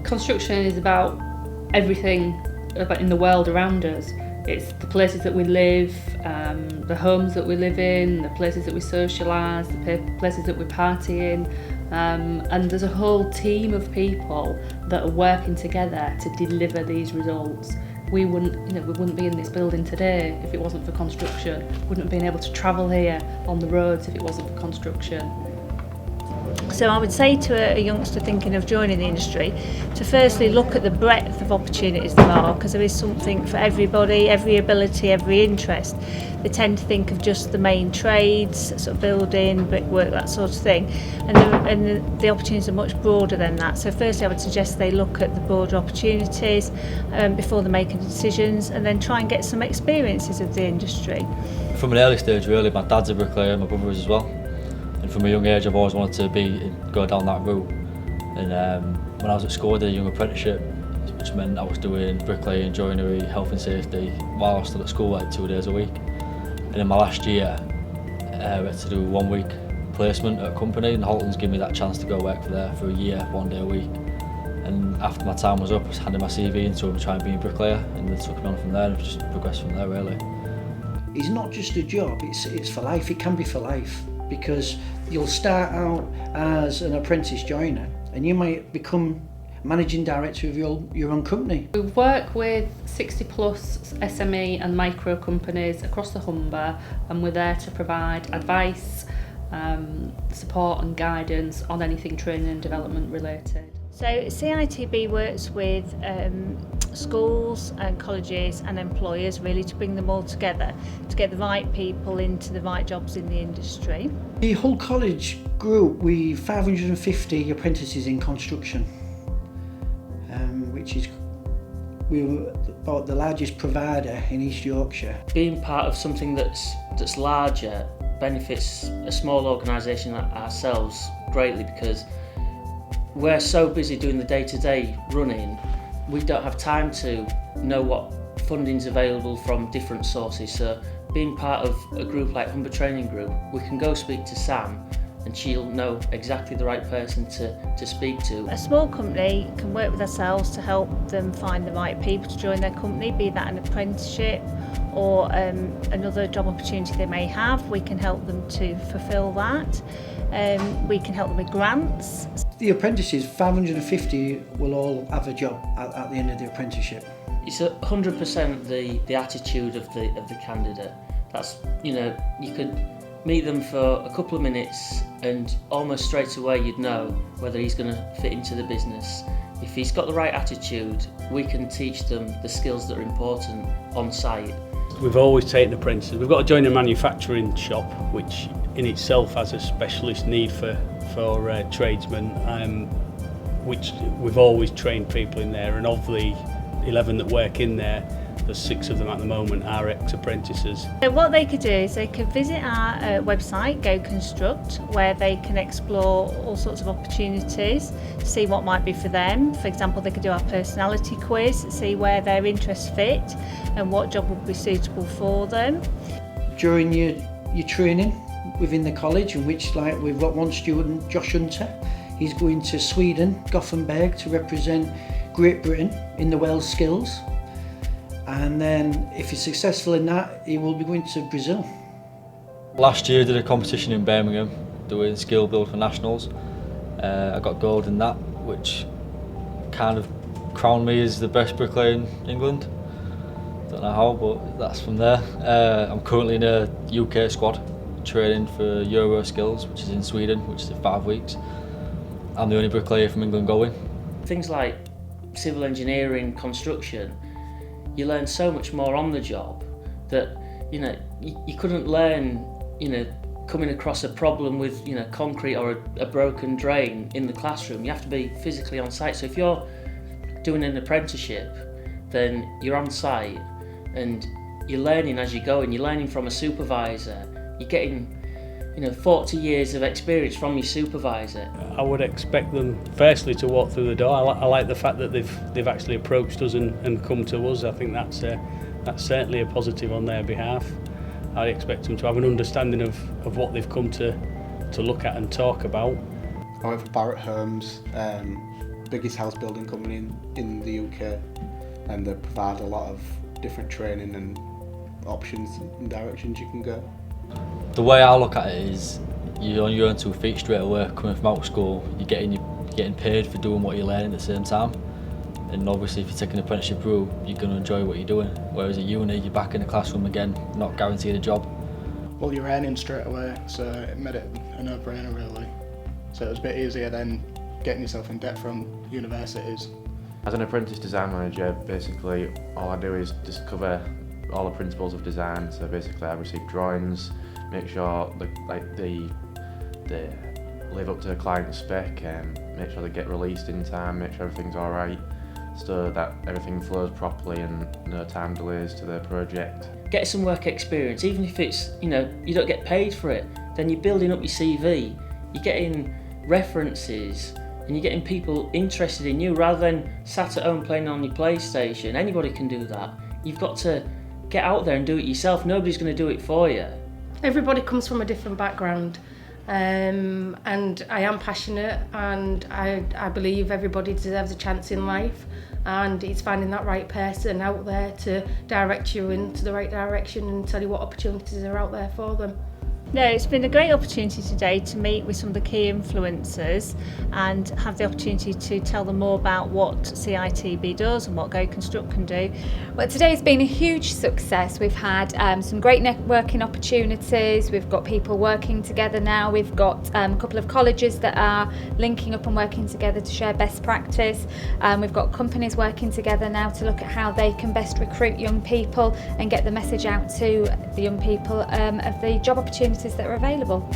Construction is about everything about in the world around us. It's the places that we live, the homes that we live in, the places that we socialise, the places that we party in, and there's a whole team of people that are working together to deliver these results. We wouldn't be in this building today if it wasn't for construction. Wouldn't have been able to travel here on the roads if it wasn't for construction. So I would say to a youngster thinking of joining the industry to firstly look at the breadth of opportunities there are, because there is something for everybody, every ability, every interest. They tend to think of just the main trades, sort of building, brickwork, that sort of thing, and the opportunities are much broader than that. So firstly I would suggest they look at the broader opportunities before they're making decisions, and then try and get some experiences of the industry. From an early stage really, my dad's a bricklayer, my brother is as well. And from a young age I've always wanted to go down that route. And when I was at school I did a young apprenticeship, which meant I was doing bricklaying, joinery, health and safety while I was still at school, like 2 days a week. And in my last year I had to do a 1 week placement at a company, and Halton's gave me that chance to go work for there for a year, 1 day a week. And after my time was up, I was handing my CV in to them to try and be a bricklayer, and they took me on from there and I've just progressed from there really. It's not just a job, it's for life. It can be for life, because you'll start out as an apprentice joiner and you might become managing director of your own company. We work with 60 plus SME and micro companies across the Humber, and we're there to provide advice, support and guidance on anything training and development related. So CITB works with schools and colleges and employers really to bring them all together to get the right people into the right jobs in the industry. The whole college group, we've 550 apprentices in construction, which is we're about the largest provider in East Yorkshire. Being part of something that's larger benefits a small organisation like ourselves greatly, because we're so busy doing the day-to-day running, we don't have time to know what funding's available from different sources. So being part of a group like Humber Training Group, we can go speak to Sam and she'll know exactly the right person to speak to. A small company can work with ourselves to help them find the right people to join their company, be that an apprenticeship or another job opportunity they may have. We can help them to fulfil that. We can help them with grants. The apprentices, 550, will all have a job at the end of the apprenticeship. It's 100% the attitude of the candidate. That's, you could meet them for a couple of minutes and almost straight away you'd know whether he's going to fit into the business. If he's got the right attitude, we can teach them the skills that are important on site. We've always taken apprentices. We've got a joinery manufacturing shop, which in itself has a specialist need for tradesmen, which we've always trained people in there, and of the 11 that work in there, there's 6 of them at the moment are ex-apprentices. So what they could do is they could visit our website, Go Construct, where they can explore all sorts of opportunities, see what might be for them. For example, they could do our personality quiz, see where their interests fit and what job would be suitable for them. During your training within the college, in which we've got one student, Josh Hunter, he's going to Sweden, Gothenburg, to represent Great Britain in the Wales Skills. And then if he's successful in that, he will be going to Brazil. Last year I did a competition in Birmingham doing skill build for nationals. I got gold in that, which kind of crowned me as the best bricklayer in England. Don't know how, but that's from there. I'm currently in a UK squad training for Euro Skills, which is in Sweden, which is in 5 weeks. I'm the only bricklayer from England going. Things like civil engineering, construction, you learn so much more on the job that you couldn't learn coming across a problem with concrete or a broken drain in the classroom. You have to be physically on site. So if you're doing an apprenticeship, then you're on site and you're learning as you go, and you're learning from a supervisor. You're getting 40 years of experience from your supervisor. I would expect them firstly to walk through the door. I like the fact that they've actually approached us and come to us. I think that's certainly a positive on their behalf. I expect them to have an understanding of what they've come to look at and talk about. I work for Barrett Homes, biggest house building company in the UK, and they provide a lot of different training and options and directions you can go. The way I look at it is you're on your own 2 feet straight away. Coming from out of school, you're getting paid for doing what you're learning at the same time. And obviously if you take an apprenticeship route, you're going to enjoy what you're doing. Whereas at uni, you're back in the classroom again, not guaranteed a job. Well, you're earning straight away, so it made it a no-brainer really. So it was a bit easier than getting yourself in debt from universities. As an apprentice design manager, basically all I do is just cover all the principles of design. So basically I receive drawings, make sure they live up to the client's spec, and make sure they get released in time, make sure everything's alright, so that everything flows properly and no time delays to the project. Get some work experience, even if it's, you don't get paid for it, then you're building up your CV, you're getting references, and you're getting people interested in you rather than sat at home playing on your PlayStation. Anybody can do that. You've got to get out there and do it yourself. Nobody's going to do it for you. Everybody comes from a different background, and I am passionate, and I believe everybody deserves a chance in life, and it's finding that right person out there to direct you into the right direction and tell you what opportunities are out there for them. No, it's been a great opportunity today to meet with some of the key influencers and have the opportunity to tell them more about what CITB does and what Go Construct can do. Well, today's been a huge success. We've had some great networking opportunities. We've got people working together now. We've got a couple of colleges that are linking up and working together to share best practice. We've got companies working together now to look at how they can best recruit young people and get the message out to the young people of the job opportunities that are available.